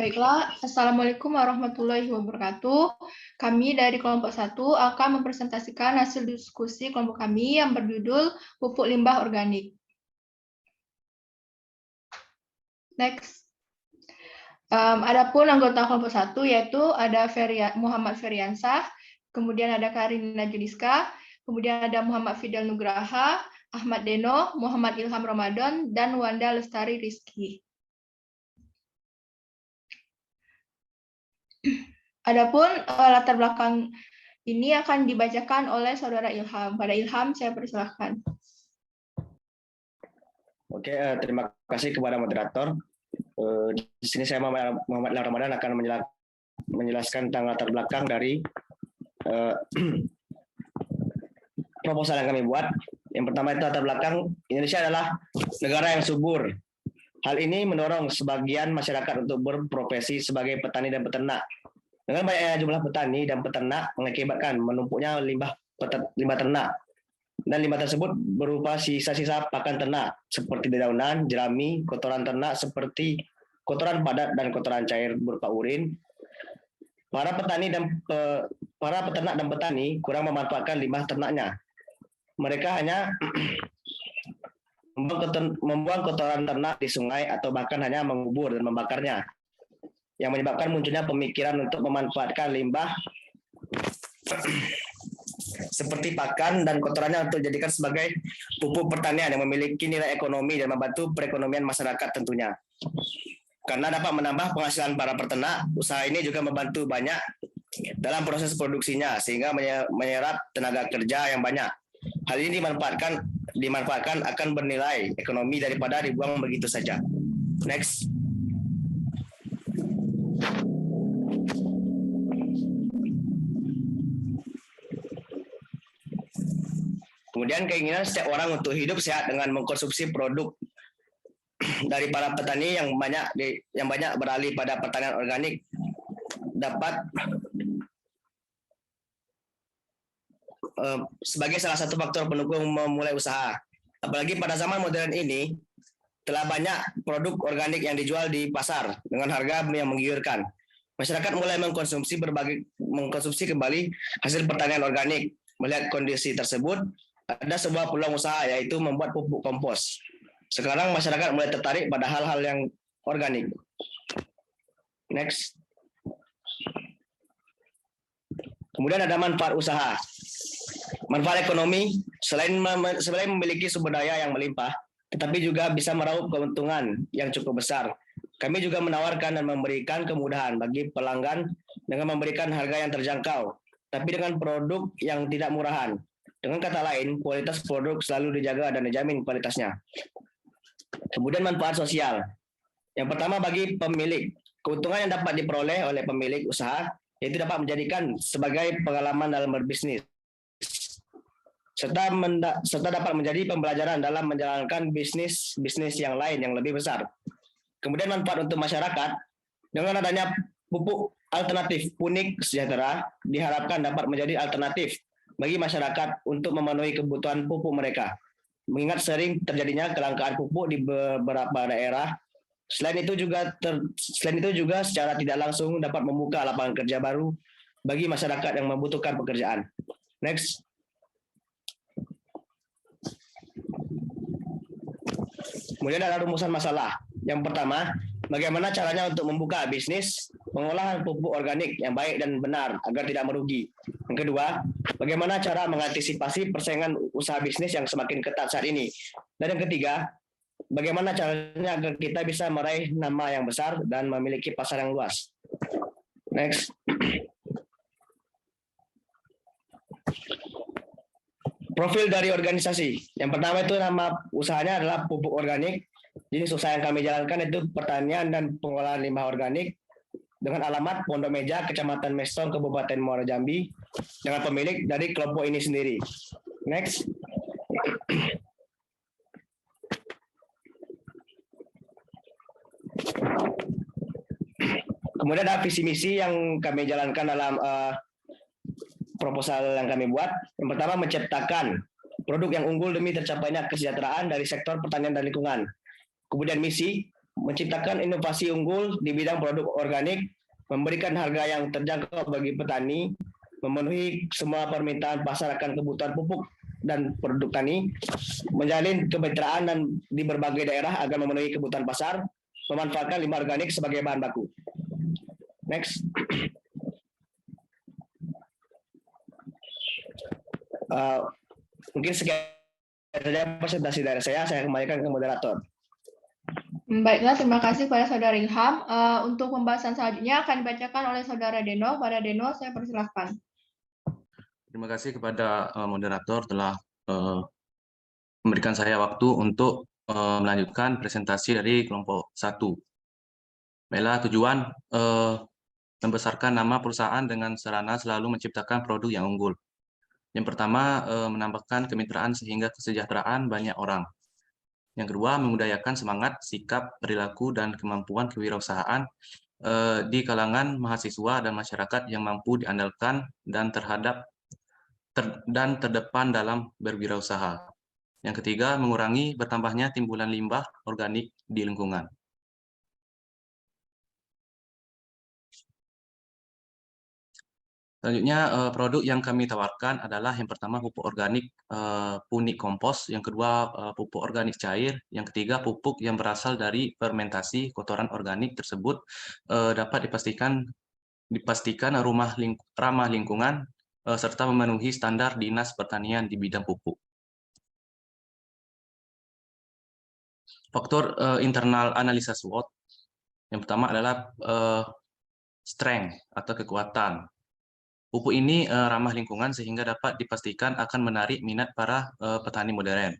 Baiklah, Assalamualaikum warahmatullahi wabarakatuh. Kami dari kelompok 1 akan mempresentasikan hasil diskusi kelompok kami yang berjudul Pupuk Limbah Organik. Next. Adapun anggota kelompok 1 yaitu ada Muhammad Feriansah, kemudian ada Karina Judiska, kemudian ada Muhammad Fidel Nugraha, Ahmad Deno, Muhammad Ilham Ramadan, dan Wanda Lestari Rizky. Adapun latar belakang ini akan dibacakan oleh Saudara Ilham. Pada Ilham, saya persilahkan. Oke, terima kasih kepada moderator. Di sini saya Muhammad Ilham Ramadan akan menjelaskan tentang latar belakang dari proposal yang kami buat. Yang pertama itu latar belakang Indonesia adalah negara yang subur. Hal ini mendorong sebagian masyarakat untuk berprofesi sebagai petani dan peternak. Dengan banyaknya jumlah petani dan peternak mengakibatkan menumpuknya limbah ternak. Dan limbah tersebut berupa sisa-sisa pakan ternak seperti dedaunan, jerami, kotoran ternak seperti kotoran padat dan kotoran cair berupa urin. Para peternak dan petani kurang memanfaatkan limbah ternaknya. Mereka hanya membuang kotoran ternak di sungai atau bahkan hanya mengubur dan membakarnya, yang menyebabkan munculnya pemikiran untuk memanfaatkan limbah seperti pakan dan kotorannya untuk dijadikan sebagai pupuk pertanian yang memiliki nilai ekonomi dan membantu perekonomian masyarakat tentunya. Karena dapat menambah penghasilan para peternak, usaha ini juga membantu banyak dalam proses produksinya sehingga menyerap tenaga kerja yang banyak. Hal ini dimanfaatkan akan bernilai ekonomi daripada dibuang begitu saja. Next. Kemudian keinginan setiap orang untuk hidup sehat dengan mengkonsumsi produk dari para petani yang banyak beralih pada pertanian organik dapat sebagai salah satu faktor pendukung memulai usaha. Apalagi pada zaman modern ini telah banyak produk organik yang dijual di pasar dengan harga yang menggiurkan. Masyarakat mulai mengkonsumsi kembali hasil pertanian organik. Melihat kondisi tersebut, ada sebuah peluang usaha yaitu membuat pupuk kompos. Sekarang masyarakat mulai tertarik pada hal-hal yang organik. Next. Kemudian ada manfaat usaha. Manfaat ekonomi, selain memiliki sumber daya yang melimpah, tetapi juga bisa meraup keuntungan yang cukup besar. Kami juga menawarkan dan memberikan kemudahan bagi pelanggan dengan memberikan harga yang terjangkau, tapi dengan produk yang tidak murahan. Dengan kata lain, kualitas produk selalu dijaga dan dijamin kualitasnya. Kemudian manfaat sosial. Yang pertama bagi pemilik, keuntungan yang dapat diperoleh oleh pemilik usaha yaitu dapat menjadikan sebagai pengalaman dalam berbisnis, serta dapat menjadi pembelajaran dalam menjalankan bisnis yang lain yang lebih besar. Kemudian manfaat untuk masyarakat, dengan adanya pupuk alternatif Punik Sejahtera diharapkan dapat menjadi alternatif bagi masyarakat untuk memenuhi kebutuhan pupuk mereka. Mengingat sering terjadinya kelangkaan pupuk di beberapa daerah. Selain itu juga secara tidak langsung dapat membuka lapangan kerja baru bagi masyarakat yang membutuhkan pekerjaan. Next. Kemudian ada rumusan masalah. Yang pertama, bagaimana caranya untuk membuka bisnis pengolahan pupuk organik yang baik dan benar agar tidak merugi. Yang kedua, bagaimana cara mengantisipasi persaingan usaha bisnis yang semakin ketat saat ini. Dan yang ketiga, bagaimana caranya agar kita bisa meraih nama yang besar dan memiliki pasar yang luas. Next. Profil dari organisasi. Yang pertama itu nama usahanya adalah pupuk organik. Jenis usaha yang kami jalankan itu pertanian dan pengolahan limbah organik dengan alamat Pondok Meja, Kecamatan Mesong, Kabupaten Muara Jambi, dengan pemilik dari kelompok ini sendiri. Next. Kemudian ada visi misi yang kami jalankan dalam proposal yang kami buat. Yang pertama, menciptakan produk yang unggul demi tercapainya kesejahteraan dari sektor pertanian dan lingkungan. Kemudian misi, menciptakan inovasi unggul di bidang produk organik, memberikan harga yang terjangkau bagi petani, memenuhi semua permintaan pasar akan kebutuhan pupuk dan produk tani, menjalin kemitraan dan di berbagai daerah agar memenuhi kebutuhan pasar, memanfaatkan limbah organik sebagai bahan baku. Next. Mungkin sekian saja presentasi dari saya kembalikan ke moderator. Baiklah, terima kasih kepada Saudara Ilham. Untuk pembahasan selanjutnya akan dibacakan oleh Saudara Deno. Pada Deno, saya persilahkan. Terima kasih kepada moderator telah memberikan saya waktu untuk melanjutkan presentasi dari kelompok 1. Baiklah, tujuan membesarkan nama perusahaan dengan sarana selalu menciptakan produk yang unggul. Yang pertama, menambahkan kemitraan sehingga kesejahteraan banyak orang. Yang kedua, memudayakan semangat, sikap, perilaku, dan kemampuan kewirausahaan di kalangan mahasiswa dan masyarakat yang mampu diandalkan dan terdepan dalam berwirausaha. Yang ketiga, mengurangi bertambahnya timbulan limbah organik di lingkungan. Selanjutnya, produk yang kami tawarkan adalah yang pertama pupuk organik punit kompos, yang kedua pupuk organik cair, yang ketiga pupuk yang berasal dari fermentasi kotoran organik tersebut dapat dipastikan ramah lingkungan serta memenuhi standar Dinas Pertanian di bidang pupuk. Faktor internal analisa SWOT yang pertama adalah strength atau kekuatan. Pupuk ini ramah lingkungan sehingga dapat dipastikan akan menarik minat para petani modern.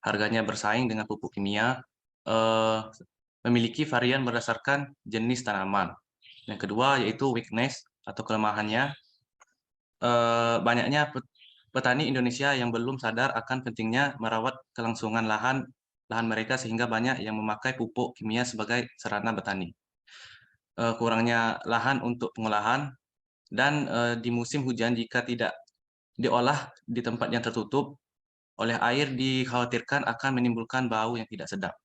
Harganya bersaing dengan pupuk kimia, memiliki varian berdasarkan jenis tanaman. Yang kedua yaitu weakness atau kelemahannya. Banyaknya petani Indonesia yang belum sadar akan pentingnya merawat kelangsungan lahan mereka sehingga banyak yang memakai pupuk kimia sebagai sarana bertani. Kurangnya lahan untuk pengolahan, dan di musim hujan jika tidak diolah di tempat yang tertutup oleh air dikhawatirkan akan menimbulkan bau yang tidak sedap.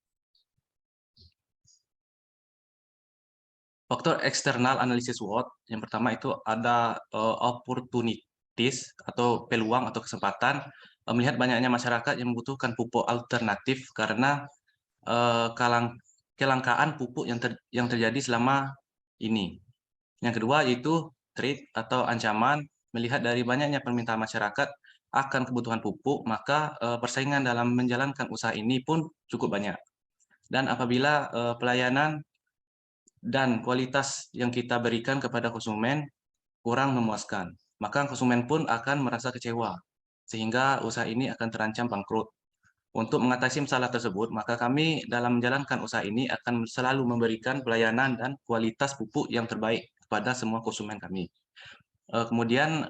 Faktor eksternal analisis SWOT yang pertama itu ada opportunities atau peluang atau kesempatan melihat banyaknya masyarakat yang membutuhkan pupuk alternatif karena kelangkaan pupuk yang terjadi selama ini. Yang kedua yaitu threat atau ancaman, melihat dari banyaknya permintaan masyarakat akan kebutuhan pupuk, maka persaingan dalam menjalankan usaha ini pun cukup banyak. Dan apabila pelayanan dan kualitas yang kita berikan kepada konsumen kurang memuaskan, maka konsumen pun akan merasa kecewa, sehingga usaha ini akan terancam bangkrut. Untuk mengatasi masalah tersebut, maka kami dalam menjalankan usaha ini akan selalu memberikan pelayanan dan kualitas pupuk yang terbaik kepada semua konsumen kami. Kemudian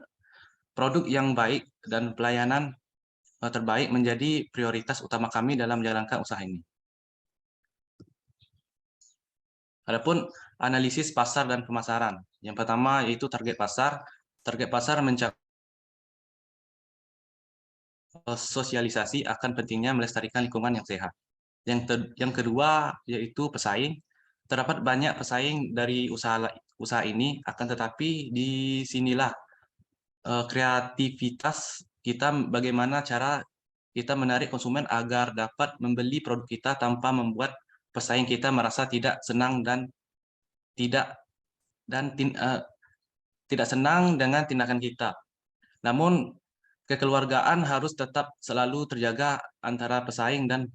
produk yang baik dan pelayanan terbaik menjadi prioritas utama kami dalam menjalankan usaha ini. Adapun analisis pasar dan pemasaran. Yang pertama yaitu target pasar. Target pasar mencakup sosialisasi akan pentingnya melestarikan lingkungan yang sehat. Yang kedua yaitu pesaing. Terdapat banyak pesaing dari usaha ini, akan tetapi di sinilah kreativitas kita, bagaimana cara kita menarik konsumen agar dapat membeli produk kita tanpa membuat pesaing kita merasa tidak senang dan tidak senang dengan tindakan kita. Namun kekeluargaan harus tetap selalu terjaga antara pesaing dan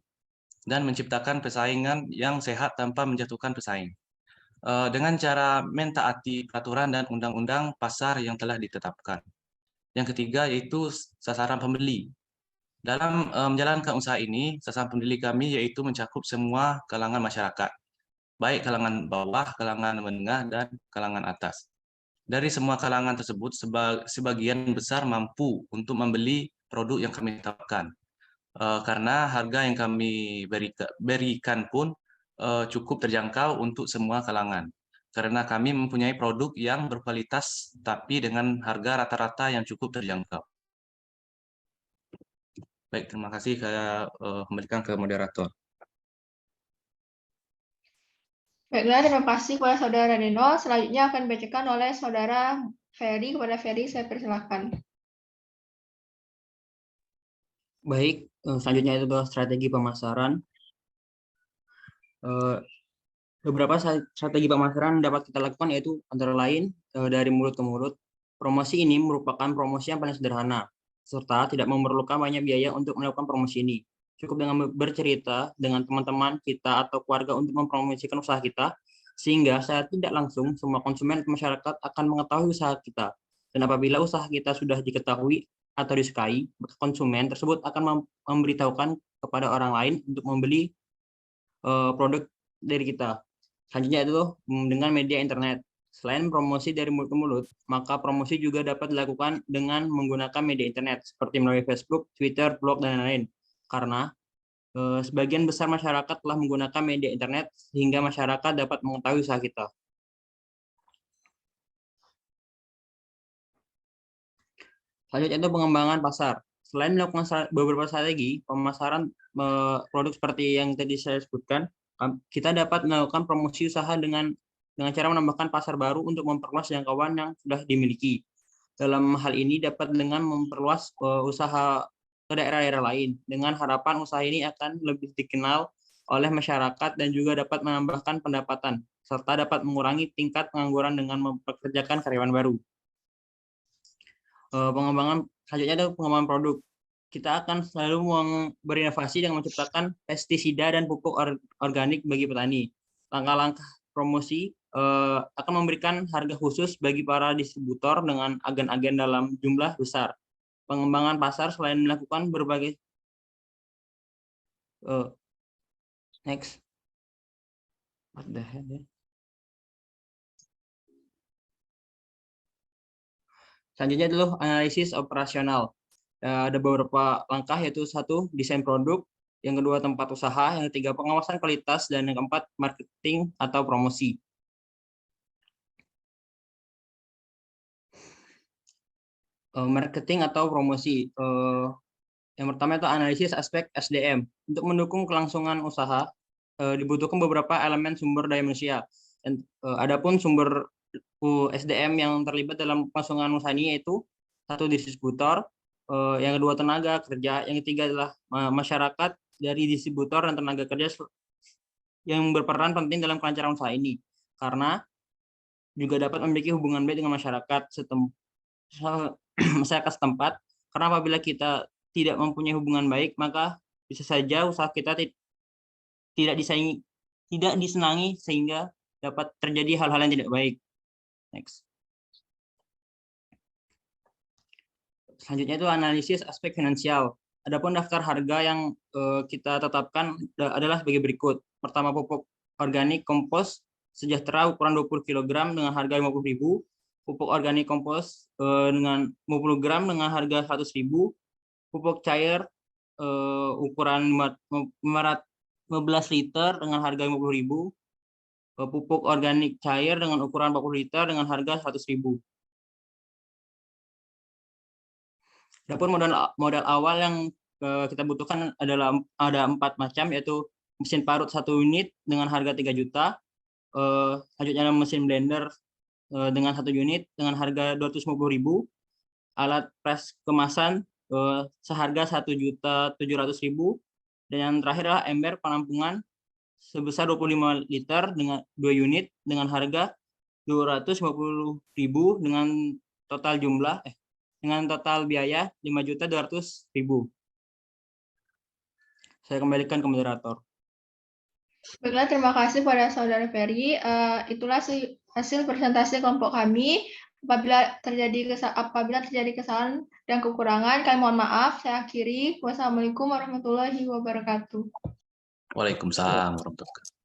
menciptakan persaingan yang sehat tanpa menjatuhkan pesaing. Dengan cara mentaati peraturan dan undang-undang pasar yang telah ditetapkan. Yang ketiga yaitu sasaran pembeli. Dalam menjalankan usaha ini, sasaran pembeli kami yaitu mencakup semua kalangan masyarakat, baik kalangan bawah, kalangan menengah, dan kalangan atas. Dari semua kalangan tersebut, sebagian besar mampu untuk membeli produk yang kami tawarkan. Karena harga yang kami berikan pun cukup terjangkau untuk semua kalangan. Karena kami mempunyai produk yang berkualitas, tapi dengan harga rata-rata yang cukup terjangkau. Baik, terima kasih. Saya kembalikan ke moderator. Baiklah, terima kasih kepada Saudara Reno. Selanjutnya akan dibacakan oleh Saudara Ferry. Kepada Ferry, saya persilakan. Baik, selanjutnya itu adalah strategi pemasaran. Beberapa strategi pemasaran dapat kita lakukan yaitu antara lain dari mulut ke mulut. Promosi ini merupakan promosi yang paling sederhana, serta tidak memerlukan banyak biaya untuk melakukan promosi ini. Cukup dengan bercerita dengan teman-teman kita atau keluarga untuk mempromosikan usaha kita, sehingga secara tidak langsung semua konsumen atau masyarakat akan mengetahui usaha kita. Dan apabila usaha kita sudah diketahui atau disukai, konsumen tersebut akan memberitahukan kepada orang lain untuk membeli produk dari kita. Selanjutnya itu dengan media internet. Selain promosi dari mulut ke mulut, maka promosi juga dapat dilakukan dengan menggunakan media internet seperti melalui Facebook, Twitter, blog, dan lain-lain. Karena sebagian besar masyarakat telah menggunakan media internet sehingga masyarakat dapat mengetahui usaha kita. Selanjutnya itu pengembangan pasar. Selain melakukan beberapa strategi pemasaran produk seperti yang tadi saya sebutkan, kita dapat melakukan promosi usaha dengan cara menambahkan pasar baru untuk memperluas jangkauan yang sudah dimiliki. Dalam hal ini dapat dengan memperluas usaha ke daerah-daerah lain dengan harapan usaha ini akan lebih dikenal oleh masyarakat dan juga dapat menambahkan pendapatan serta dapat mengurangi tingkat pengangguran dengan mempekerjakan karyawan baru. Pengembangan selanjutnya adalah pengembangan produk. Kita akan selalu berinovasi dengan menciptakan pestisida dan pupuk organik bagi petani. Langkah-langkah promosi akan memberikan harga khusus bagi para distributor dengan agen-agen dalam jumlah besar. Pengembangan pasar selain melakukan berbagai next. What the hell, ya? Selanjutnya adalah analisis operasional. Ada beberapa langkah, yaitu 1, desain produk, yang kedua tempat usaha, yang ketiga pengawasan kualitas, dan yang keempat marketing atau promosi. Marketing atau promosi. Yang pertama itu analisis aspek SDM. Untuk mendukung kelangsungan usaha, dibutuhkan beberapa elemen sumber daya manusia. Dan adapun sumber SDM yang terlibat dalam kelangsungan usaha ini yaitu 1, distributor, yang kedua tenaga kerja, yang ketiga adalah masyarakat dari distributor dan tenaga kerja yang berperan penting dalam kelancaran usaha ini, karena juga dapat memiliki hubungan baik dengan masyarakat setempat. Karena apabila kita tidak mempunyai hubungan baik, maka bisa saja usaha kita tidak disenangi sehingga dapat terjadi hal-hal yang tidak baik. Next. Selanjutnya itu analisis aspek finansial. Adapun daftar harga yang kita tetapkan adalah sebagai berikut. Pertama, pupuk organik kompos sejahtera ukuran 20 kg dengan harga 50.000. Pupuk organik kompos dengan 50 gram dengan harga 100.000. Pupuk cair ukuran 15 liter dengan harga 50.000. Pupuk organik cair dengan ukuran 40 liter dengan harga 100.000. Adapun modal awal yang kita butuhkan adalah ada 4 macam, yaitu mesin parut 1 unit dengan harga 3 juta. Selanjutnya ada mesin blender dengan 1 unit dengan harga 250.000. Alat pres kemasan seharga 1.700.000. Dan yang terakhir adalah ember penampungan sebesar 25 liter dengan 2 unit dengan harga 250.000 dengan total biaya 5.200.000. Saya kembalikan ke moderator. Baiklah, terima kasih pada Saudara Ferry. Itulah hasil presentasi kelompok kami. Apabila terjadi kesalahan dan kekurangan, kami mohon maaf. Saya akhiri. Wassalamualaikum warahmatullahi wabarakatuh. Waalaikumsalam warahmatullahi wabarakatuh.